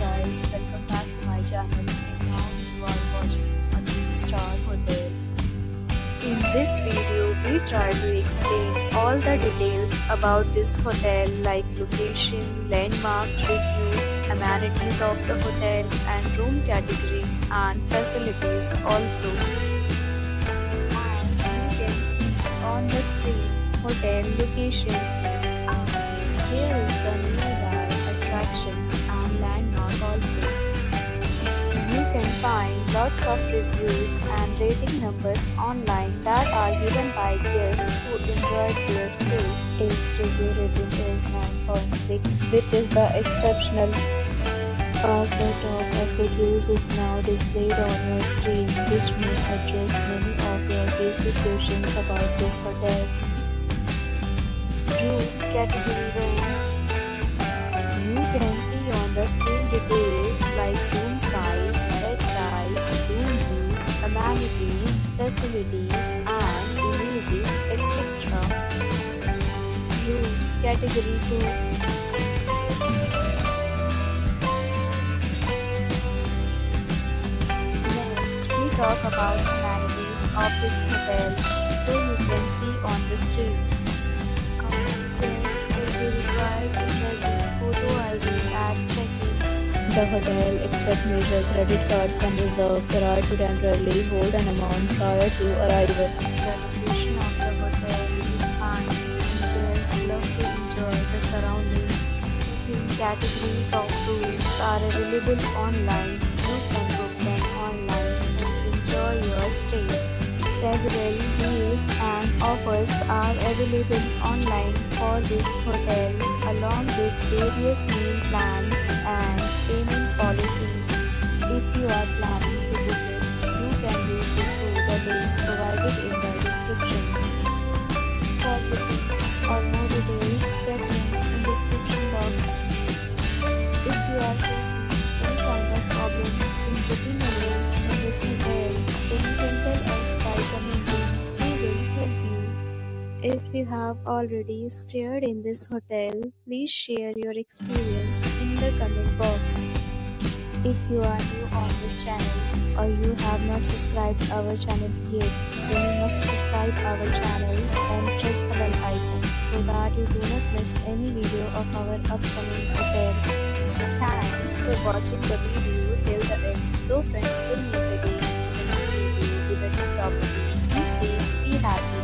guys, welcome back to my channel and now you are watching a 3-star hotel. In this video, we try to explain all the details about this hotel like location, landmark, reviews, amenities of the hotel and room category and facilities also. As you can see on the screen, hotel location. Here is the nearby attractions and landmark also. You can find lots of reviews and rating numbers online that are given by guests who enjoyed their stay. Its review rating is 9.6, which is the exceptional. A set of FAQs is now displayed on your screen, which may address many of your basic questions about this hotel. Room category rank. You can see on the screen details like room size, bed type, room view, amenities, facilities, and images, etc. Room category 2. Next, we talk about amenities of this hotel, so you can see on the screen. Guests will be required to present photo ID at check-in. The hotel accepts major credit cards and reserves the right to temporarily hold an amount prior to arrival. The location of the hotel is fine and guests love to enjoy the surroundings. Booking categories of rooms are available online. You can book them online and enjoy your stay. Several deals and offers are available online for this hotel, along with various meal plans and payment policies. If you are planning to book it, you can do so through the link provided in the description. For booking or more details, check link in description box. If you are facing any kind of problem in booking a room in this hotel, then you can tell us by commenting. We will help you. If you have already stayed in this hotel, please share your experience in the comment box. If you are new on this channel or you have not subscribed our channel yet, then you must subscribe our channel and press the bell icon so that you do not miss any video of our upcoming hotel. Thanks for watching the video till the end. So friends, will meet again in a new video with a new property. Be safe, be happy.